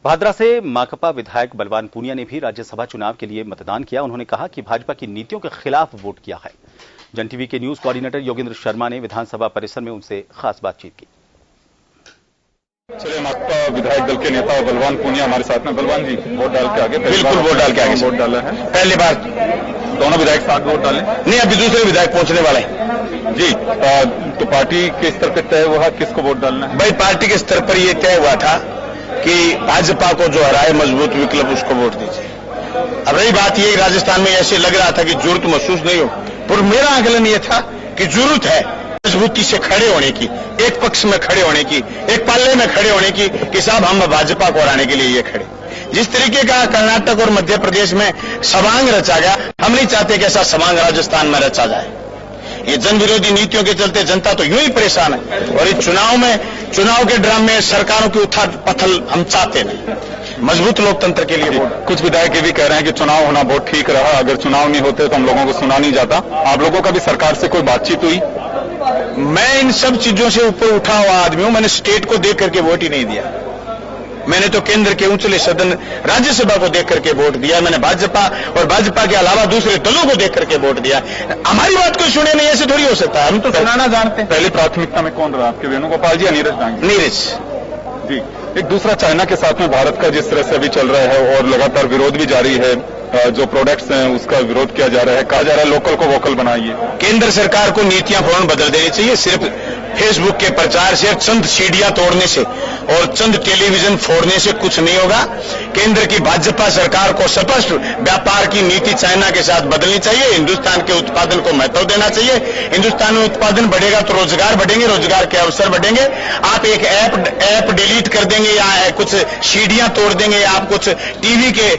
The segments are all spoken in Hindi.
भादरा से माकपा विधायक बलवान पूनिया ने भी राज्यसभा चुनाव के लिए मतदान किया। उन्होंने कहा कि भाजपा की नीतियों के खिलाफ वोट किया है। जन टीवी के न्यूज कोऑर्डिनेटर योगेंद्र शर्मा ने विधानसभा परिसर में उनसे खास बातचीत की। चलिए, माकपा विधायक दल के नेता बलवान पूनिया हमारे साथ में। बलवान जी, वोट डाल के आगे? बिल्कुल, वोट डाल के आगे। वोट डाला है पहली बार। दोनों विधायक साथ वोट डाले? नहीं, अभी दूसरे विधायक पहुंचने वाले हैं जी। तो पार्टी के स्तर पर तय हुआ किसको वोट डालना है? भाई, पार्टी के स्तर पर यह तय हुआ था कि भाजपा को जो हराए मजबूत विकल्प उसको वोट दीजिए। अब रही बात ये, राजस्थान में ऐसे लग रहा था कि जरूरत महसूस नहीं हो, पर मेरा आकलन यह था कि जरूरत है मजबूती से खड़े होने की, एक पक्ष में खड़े होने की, एक पाले में खड़े होने की कि साहब हम भाजपा को हराने के लिए ये खड़े। जिस तरीके का कर्नाटक और मध्य प्रदेश में सवांग रचा गया, हम नहीं चाहते कि ऐसा सवांग राजस्थान में रचा जाए। ये जन विरोधी नीतियों के चलते जनता तो यूं ही परेशान है, और इस चुनाव के ड्रामे में सरकारों की उथल पथल हम चाहते नहीं। मजबूत लोकतंत्र के लिए वोट। कुछ विधायक ये भी कह रहे हैं कि चुनाव होना बहुत ठीक रहा, अगर चुनाव नहीं होते तो हम लोगों को सुना नहीं जाता। आप लोगों का भी सरकार से कोई बातचीत हुई? मैं इन सब चीजों से ऊपर उठा हुआ आदमी हूं। मैंने स्टेट को देख करके वोट ही नहीं दिया। मैंने तो केंद्र के ऊंचले सदन राज्यसभा को देख करके वोट दिया। मैंने भाजपा और भाजपा के अलावा दूसरे दलों को देख करके वोट दिया। हमारी बात कोई सुने नहीं, ऐसे थोड़ी हो सकता है। हम तो सुनाना जानते हैं। पहली प्राथमिकता में कौन रहा आपके? वेणुगोपाल जी या नीरज डांगे? नीरज जी। एक दूसरा, चाइना के साथ में भारत का जिस तरह से अभी चल रहा है और लगातार विरोध भी जारी है, जो प्रोडक्ट्स हैं उसका विरोध किया जा रहा है, कहा जा रहा है लोकल को वोकल बनाइए। केंद्र सरकार को नीतियां फौरन बदल देनी चाहिए। सिर्फ फेसबुक के प्रचार से, चंद सीढ़ियां तोड़ने से और चंद टेलीविजन फोड़ने से कुछ नहीं होगा। केंद्र की भाजपा सरकार को स्पष्ट व्यापार की नीति चाइना के साथ बदलनी चाहिए। हिंदुस्तान के उत्पादन को महत्व देना चाहिए। हिंदुस्तान में उत्पादन बढ़ेगा तो रोजगार बढ़ेंगे, रोजगार के अवसर बढ़ेंगे। आप एक ऐप डिलीट कर देंगे या कुछ सीढ़ियां तोड़ देंगे या आप कुछ टीवी के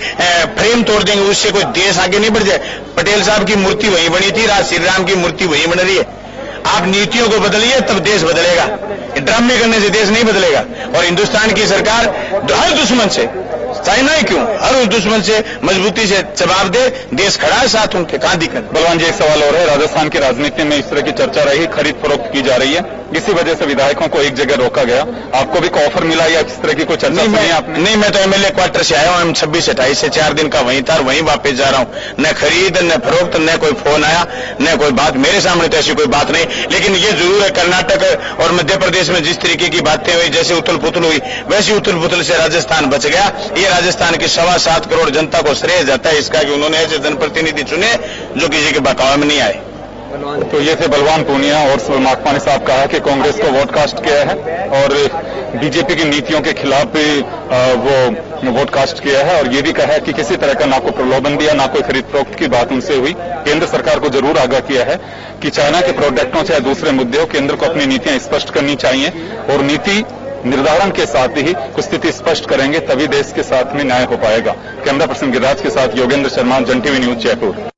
फ्रेम तोड़ देंगे, उससे कोई देश आगे नहीं बढ़ जाए। पटेल साहब की मूर्ति वहीं बनी थी, राज श्री राम की मूर्ति वहीं बन रही है। आप नीतियों को बदलिए तब देश बदलेगा। ड्रामे करने से देश नहीं बदलेगा। और हिंदुस्तान की सरकार हर दुश्मन से, चाइना ही क्यों, हर उस दुश्मन से मजबूती से जवाब दे। देश खड़ा है साथ उनके, कहां दिक्कत? बलवान जी, एक सवाल और है। राजस्थान की राजनीति में इस तरह की चर्चा रही, खरीद फरोख्त की जा रही है, इसी वजह से विधायकों को एक जगह रोका गया। आपको भी ऑफर मिला या किस तरह की कोई चर्चा सुनी आपने? नहीं, मैं तो एमएलए क्वार्टर से आया हूं। 26-28 से 4 दिन का वहीं था, वहीं वापस जा रहा हूं। न खरीद न फरोख्त, न कोई फोन आया, न कोई बात। मेरे सामने तो ऐसी कोई बात नहीं। लेकिन ये जरूर है, कर्नाटक और मध्य प्रदेश में जिस तरीके की बातें हुई, जैसे उथल पुथल हुई, वैसी उथल पुथल से राजस्थान बच गया। ये राजस्थान की 7.25 करोड़ जनता को श्रेय जाता है इसका कि उन्होंने ऐसे जनप्रतिनिधि चुने जो किसी के बहकावे में नहीं आए। तो ये थे बलवान पूनिया। और माकपा ने साहब कहा कि कांग्रेस को वोटकास्ट किया है और बीजेपी की नीतियों के खिलाफ भी वो वोटकास्ट किया है। और ये भी कहा है कि किसी तरह का ना कोई प्रलोभन दिया, ना कोई खरीद फरोख्त की बात उनसे हुई। केंद्र सरकार को जरूर आगाह किया है कि चाइना के प्रोडक्टों से या दूसरे मुद्दे हो, केंद्र को अपनी नीतियां स्पष्ट करनी चाहिए और नीति निर्धारण के साथ ही कुछ स्थिति स्पष्ट करेंगे, तभी देश के साथ में न्याय हो पाएगा। कैमरा पर्सन गिरिराज के साथ योगेंद्र शर्मा, जन टीवी न्यूज, जयपुर।